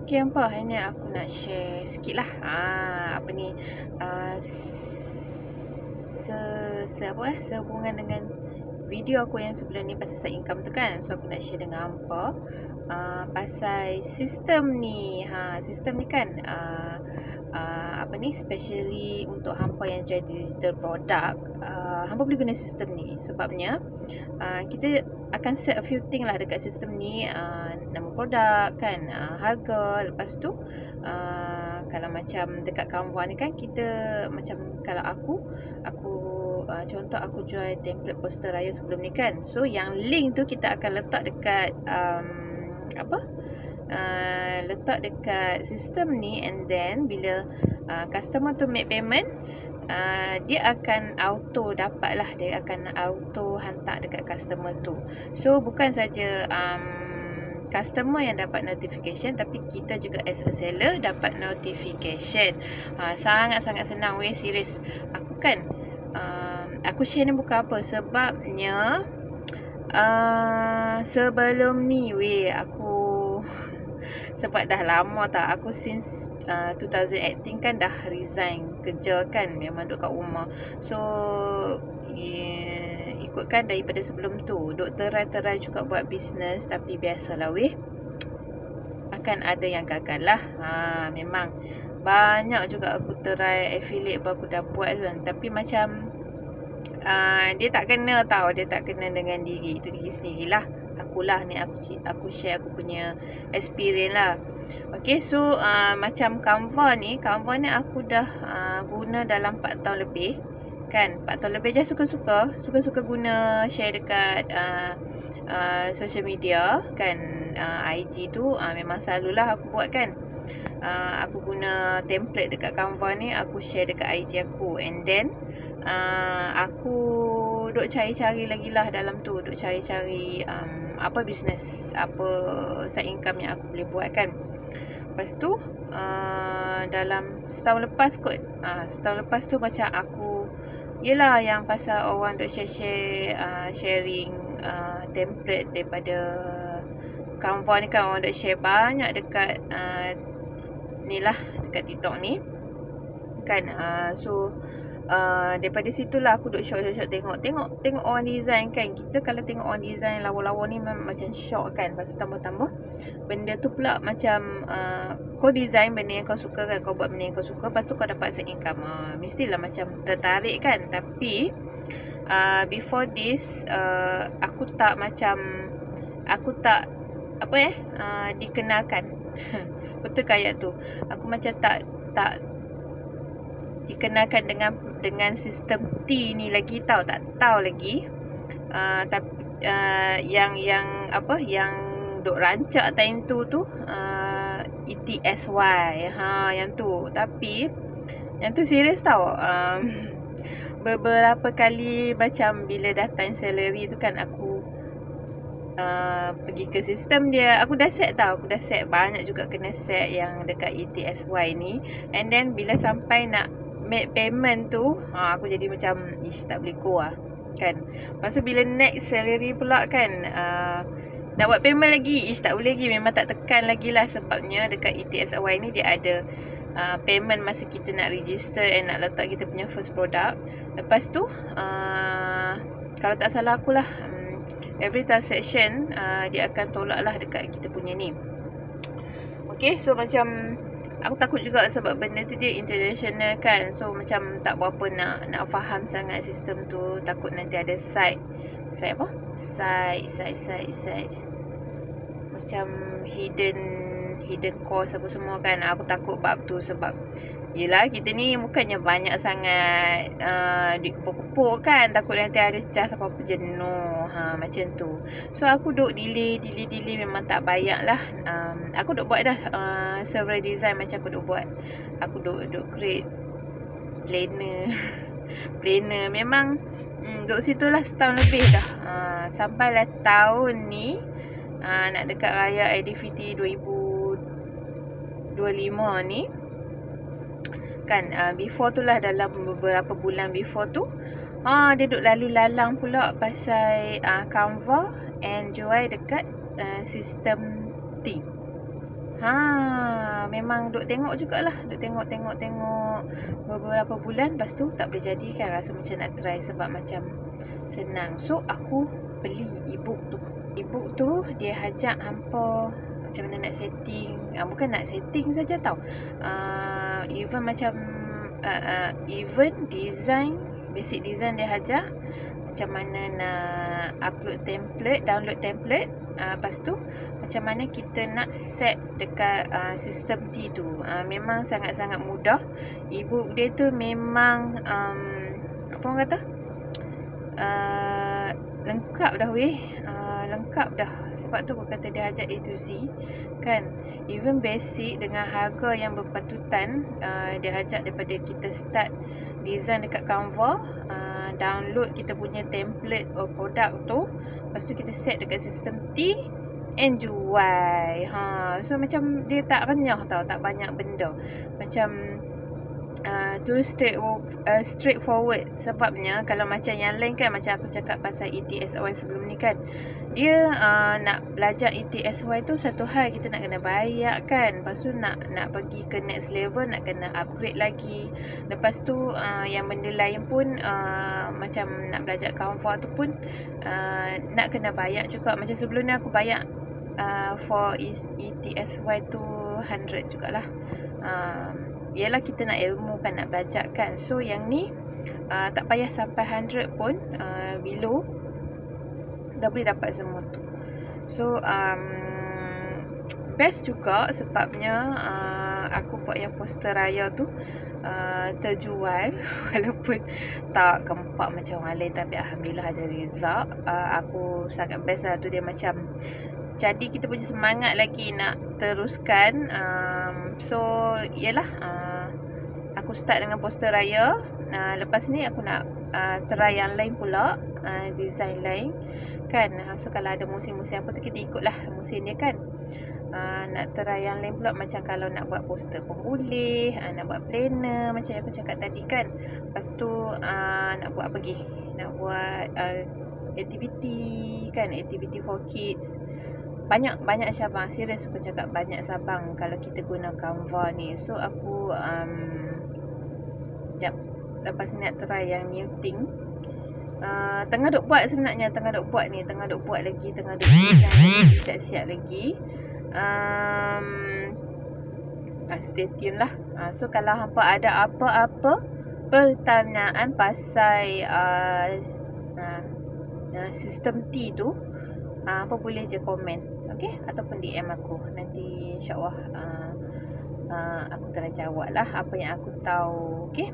Okay, hampa, hari ni aku nak share sikit lah. Apa ni? Sehubungan dengan video aku yang sebelum ni pasal side income tu kan. So aku nak share dengan hampa pasal sistem ni. Sistem ni kan apa ni, especially untuk hampa yang jual digital product, hampa boleh guna sistem ni. Sebabnya kita akan set a few thing lah dekat sistem ni, nama produk kan, harga. Lepas tu kalau macam dekat Canva ni kan, kita macam kalau aku contoh aku jual template poster raya sebelum ni kan. So yang link tu kita akan letak dekat letak dekat sistem ni, and then bila customer tu make payment, dia akan auto dapat lah, dia akan auto hantar dekat customer tu. So bukan saja customer yang dapat notification, tapi kita juga as a seller dapat notification. Sangat-sangat senang weh, serius. Aku kan aku share ni bukan apa, sebabnya sebelum ni weh, aku sebab dah lama tak, aku since 2018 kan dah resign kerja kan, memang duduk kat rumah. So ikutkan daripada sebelum tu duk terai juga buat bisnes, tapi biasalah weh, akan ada yang gagal lah. Memang banyak juga aku terai affiliate aku dah buat kan, tapi macam dia tak kena tau, dia tak kena dengan diri sendirilah. Akulah ni, aku share aku punya experience lah. Okay, so macam Canva ni aku dah guna dalam 4 tahun lebih kan. 4 tahun lebih je suka guna share dekat social media kan. IG tu memang selalulah aku buat kan. Aku guna template dekat Canva ni, aku share dekat IG aku, and then aku duk cari-cari lagi lah dalam tu, duk cari-cari apa bisnes, apa side income yang aku boleh buat kan. Lepas tu dalam setahun lepas kot, setahun lepas tu macam aku, yelah yang pasal orang duk sharing template daripada Canva ni kan, orang duk share banyak dekat ni lah, dekat TikTok ni kan. So daripada situlah aku duk shock tengok orang design kan. Kita kalau tengok orang design lawa-lawa ni memang macam shock kan. Lepas tu tambah benda tu pula macam kau design benda yang kau suka kan, kau buat benda yang kau suka, lepas tu kau dapat side income, mestilah macam tertarik kan. Tapi before this aku tak dikenalkan. Betul ke ayat tu? Aku macam tak dikenalkan dengan sistem T ni lagi tau, tak tahu lagi. Tapi yang duk rancak time tu ETSY, yang tu. Tapi yang tu serius tau. Beberapa kali macam bila datang salary tu kan, aku pergi ke sistem dia. Aku dah set tau, aku dah set banyak juga, kena set yang dekat ETSY ni. And then bila sampai nak make payment tu, aku jadi macam tak boleh go lah kan. Lepas tu bila next salary pula kan, nak buat payment lagi, tak boleh lagi, memang tak tekan lagi lah. Sebabnya dekat ETSY ni dia ada payment masa kita nak register and nak letak kita punya first product. Lepas tu kalau tak salah aku lah, every transaction dia akan tolak lah dekat kita punya ni. Okay, so macam aku takut juga sebab benda tu dia international kan. So macam tak berapa nak faham sangat sistem tu. Takut nanti ada side macam hidden cost apa semua kan. Aku takut bab tu, sebab yelah kita ni bukannya banyak sangat duit kepuk-kepuk kan. Takut nanti ada cas apa-apa jenuh, macam tu. So aku duk delay, memang tak banyak lah. Aku duk buat dah several design macam aku duk buat. Aku duk create planner. Memang duk situlah setahun lebih dah. Sampailah tahun ni nak dekat raya Aidilfitri 2025 ni kan. Before tu lah, dalam beberapa bulan before tu, dia duk lalu lalang pula pasal Canva and jual dekat sistem T. memang duk tengok jugalah, duk tengok beberapa bulan, lepas tu tak boleh jadi kan, rasa macam nak try sebab macam senang. So aku beli ebook tu dia ajak hampa macam mana nak setting, bukan nak setting saja tau, even macam even design, basic design dia ajar macam mana nak download template, lepas tu macam mana kita nak set dekat sistem T tu. Memang sangat-sangat mudah. Ebook dia tu memang apa orang kata, lengkap dah weh, lengkap dah. Sebab tu aku kata dia ajar A to Z kan. Even basic dengan harga yang berpatutan, dia ajak daripada kita start design dekat Canva, download kita punya template produk tu, lepas tu kita set dekat sistem T and jual. So macam dia tak renyah tau, tak banyak benda. Macam tu straightforward. Sebabnya kalau macam yang lain kan, macam aku cakap pasal ETSY sebelum ni kan, dia nak belajar ETSY tu satu hal, kita nak kena bayar kan. Lepas tu nak pergi ke next level, nak kena upgrade lagi. Lepas tu yang benda lain pun, macam nak belajar Canva tu pun nak kena bayar juga. Macam sebelum ni aku bayar for ETSY tu 100 jugalah. Yelah kita nak ilmu kan, nak belajar kan. So yang ni tak payah sampai 100 pun, below dah boleh dapat semua tu. So best juga sebabnya aku buat yang poster raya tu terjual walaupun tak gempak macam orang lain, tapi alhamdulillah ada result. Aku sangat best lah tu, dia macam jadi kita punya semangat lagi nak teruskan. So yelah, aku start dengan poster raya. Lepas ni aku nak try yang lain pula, design lain kan. So kalau ada musim-musim apa tu kita ikutlah musim dia kan. Nak try yang lain pula, macam kalau nak buat poster pun boleh, nak buat planner macam yang aku cakap tadi kan. Lepas tu nak buat apa lagi, nak buat activity kan, activity for kids. Banyak cabang, serius aku cakap, banyak cabang kalau kita guna Canva ni. So aku lepas ni nak try yang new thing. Tengah duk buat sebenarnya, tengah duk buat lagi, tak siap lagi. Stay tune lah. So kalau hampa ada apa-apa pertanyaan pasal sistem T tu, apa boleh je komen, okay? Ataupun DM aku. Nanti insyaAllah aku try jawab lah apa yang aku tahu, okay?